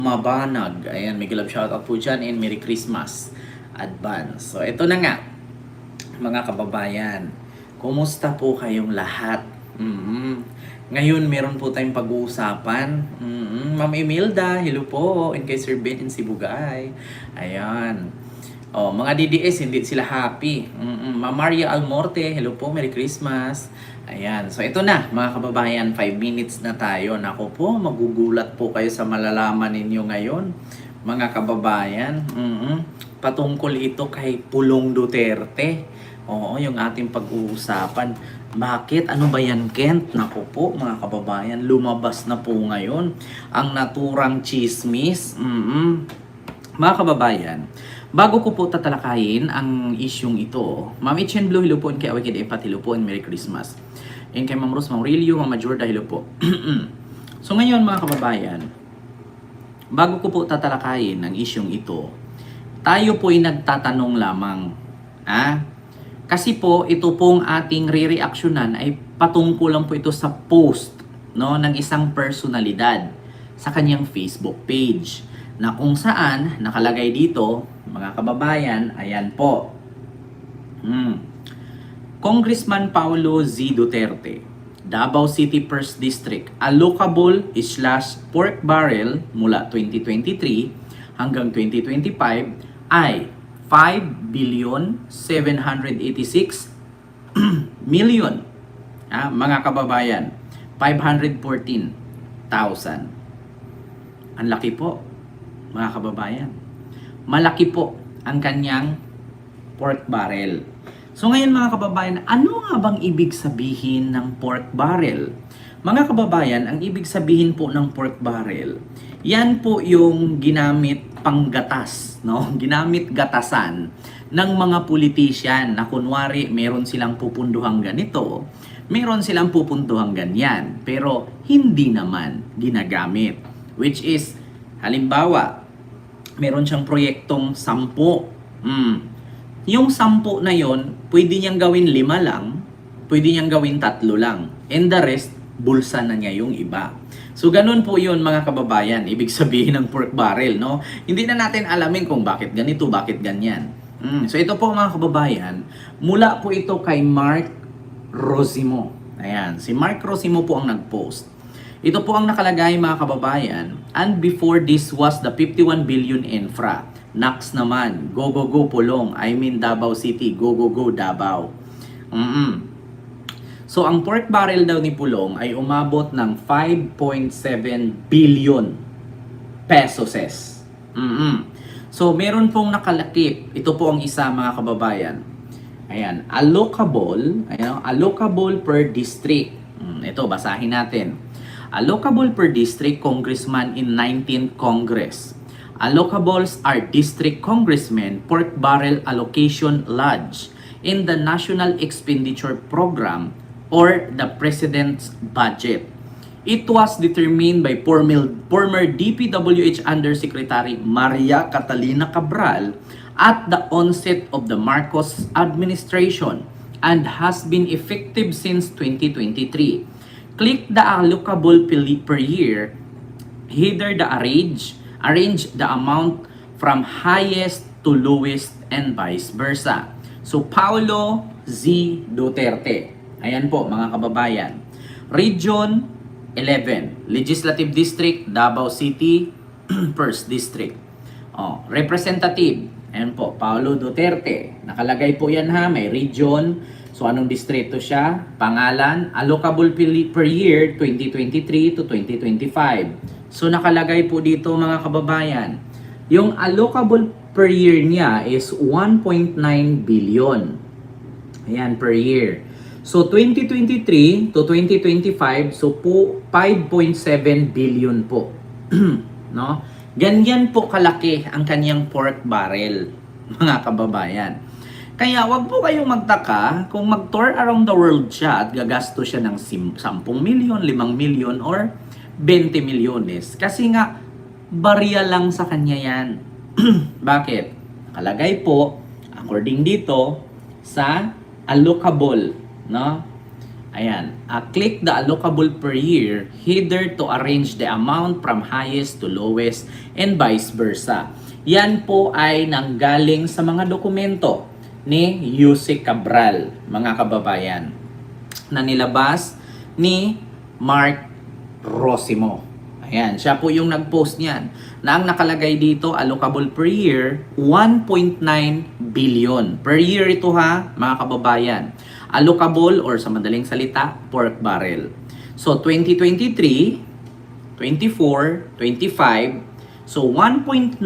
Mabanag. Ayan, may love shoutout po dyan and Merry Christmas advance. So, ito na nga, mga kababayan. Kumusta po kayong lahat? Ngayon, meron po tayong pag-uusapan. Ma'am Imelda, hello po. And kay Sir Ben in Sibugay. Ayan. Oh, mga DDS, hindi sila happy. Ma'am Maria Almorte, hello po, Merry Christmas. Ayan, so ito na mga kababayan, 5 minutes na tayo. Nako po, magugulat po kayo sa malalaman ninyo ngayon, mga kababayan. Patungkol ito kay Pulong Duterte. Oo, yung ating pag-uusapan. Bakit? Ano ba yan, Kent? Nako po, mga kababayan, lumabas na po ngayon ang naturang chismis. Mga kababayan, bago ko po tatalakayin ang isyong ito, Ma'am Etienne Blue, hello po, and kay Awikid Epat, hello po, and Merry Christmas. And kay Ma'am Rose Maurilio, Ma'am Jorda, hello po. So ngayon mga kababayan, bago ko po tatalakayin ang isyong ito, tayo po ay nagtatanong lamang. Kasi po, ito pong ating re-reactionan ay patungkol lang po ito sa post, no, ng isang personalidad sa kanyang Facebook page, na kung saan nakalagay dito, mga kababayan, ayan po. Congressman Paulo Z. Duterte, Davao City 1st District, allocable / pork barrel mula 2023 hanggang 2025 ay 5,786 million. Mga kababayan, 514,000. Ang laki po, mga kababayan. Malaki po ang kanyang pork barrel. So ngayon mga kababayan, ano nga bang ibig sabihin ng pork barrel? Mga kababayan, ang ibig sabihin po ng pork barrel, yan po yung ginamit panggatas, no? Ginamit gatasan ng mga politician na kunwari meron silang pupunduhang ganito, meron silang pupunduhang ganyan, pero hindi naman ginagamit. Which is, halimbawa, meron siyang proyektong 10. Yung 10 na yon, pwede niyang gawin 5 lang, pwede niyang gawin 3 lang. And the rest, bulsa na niya yung iba. So ganun po yun mga kababayan, ibig sabihin ng pork barrel, no? Hindi na natin alamin kung bakit ganito, bakit ganyan. So ito po mga kababayan, mula po ito kay Mark Rosimo. Ayan, si Mark Rosimo po ang nag-post. Ito po ang nakalagay mga kababayan, and before this was the 51 billion infra. Next naman, go go go Pulong, I mean Davao City, go go go Davao. So ang pork barrel daw ni Pulong ay umabot ng 5.7 billion pesos. So meron pong nakalakip, ito po ang isa mga kababayan. Ayan, allocable per district. Ito, basahin natin. Allocable per district congressman in 19th Congress. Allocables are district congressmen pork barrel allocation lodged in the National Expenditure Program or the President's budget. It was determined by former DPWH Undersecretary Maria Catalina Cabral at the onset of the Marcos administration and has been effective since 2023. Click the allocable per year, header the arrange the amount from highest to lowest and vice versa. So, Paulo Z. Duterte. Ayan po, mga kababayan. Region 11. Legislative District, Davao City, 1st District. Representative. Ayan po, Paulo Duterte. Nakalagay po yan ha, may region. So, anong distrito siya? Pangalan, allocable per year, 2023 to 2025. So nakalagay po dito mga kababayan, yung allocable per year niya is 1.9 billion. Ayan, per year. So 2023 to 2025, so po 5.7 billion po. No? Ganyan po kalaki ang kanyang pork barrel, mga kababayan. Kaya wag po kayong magtaka kung mag-tour around the world siya at gagasto siya ng 10 million, 5 million, or 20 milyones. Kasi nga, barya lang sa kanya yan. Bakit? Nakalagay po, according dito, sa allocable, no? Ayan. Click the allocable per year header to arrange the amount from highest to lowest and vice versa. Yan po ay nanggaling sa mga dokumento ni Yusek Cabral, mga kababayan, na nilabas ni Mark Rosimo. Ayan, siya po yung nag-post niyan. Na ang nakalagay dito, allocable per year, 1.9 billion. Per year ito ha, mga kababayan. Allocable or sa madaling salita, pork barrel. So 2023, 24, 25, so 1.9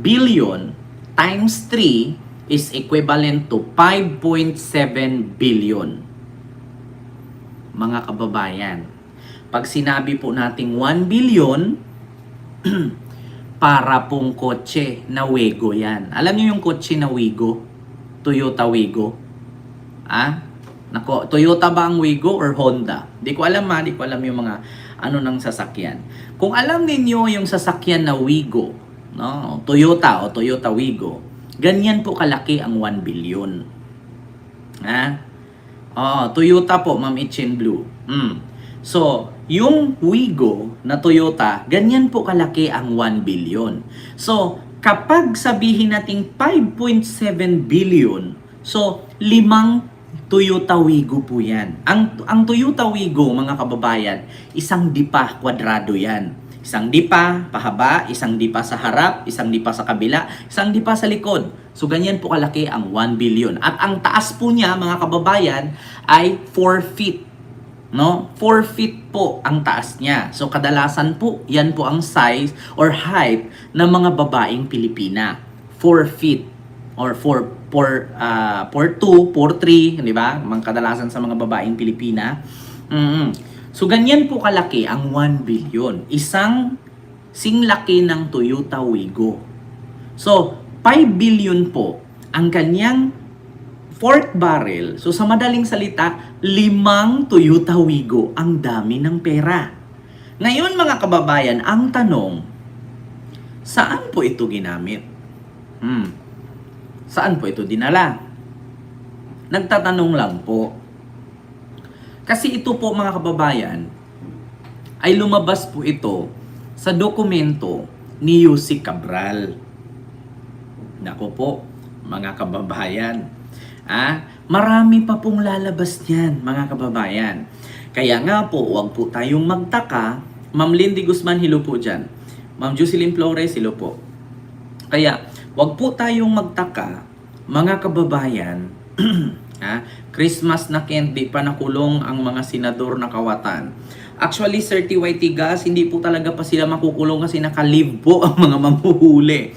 billion times 3 is equivalent to 5.7 billion. Mga kababayan, pag sinabi po nating 1 billion, para pong kotse na Wigo yan. Alam niyo yung kotse na Wigo? Toyota Wigo? Nako, Toyota ba ang Wigo or Honda? Di ko alam di ko alam yung mga ano ng sasakyan. Kung alam ninyo yung sasakyan na Wigo, no, Toyota o Toyota Wigo, ganyan po kalaki ang 1 billion. Toyota po, Ma'am Itchin Blue. So, yung Wigo na Toyota, ganyan po kalaki ang 1 billion. So, kapag sabihin nating 5.7 billion, so 5 Toyota Wigo po yan. Ang Toyota Wigo, mga kababayan, isang dipa kwadrado yan. Isang dipa pahaba, isang dipa sa harap, isang dipa sa kabila, isang dipa sa likod. So, ganyan po kalaki ang 1 billion. At ang taas po niya, mga kababayan, ay 4 feet. No? 4 feet po ang taas niya. So, kadalasan po, yan po ang size or height ng mga babaeng Pilipina. 4 feet or 4'2", 4'3", di ba? Mga kadalasan sa mga babaeng Pilipina. So, ganyan po kalaki ang 1 billion. Isang singlaki ng Toyota Wigo. So, 5 billion po ang kanyang pork barrel. So, sa madaling salita, 5 Toyota Wigo. Ang dami ng pera. Ngayon, mga kababayan, ang tanong, saan po ito ginamit? Saan po ito dinala? Nagtatanong lang po. Kasi ito po, mga kababayan, ay lumabas po ito sa dokumento ni Yusek Cabral. Nako po, mga kababayan. Marami pa pong lalabas niyan, mga kababayan. Kaya nga po, huwag po tayong magtaka. Ma'am Lindy Guzman, hello po dyan. Ma'am Jocelyn Flores, hello po. Kaya, huwag po tayong magtaka, mga kababayan. Christmas na candy pa nakulong ang mga senador na kawatan. Actually, Sir T.Y. Tigas, hindi po talaga pa sila makukulong kasi naka-leave po ang mga manghuhuli.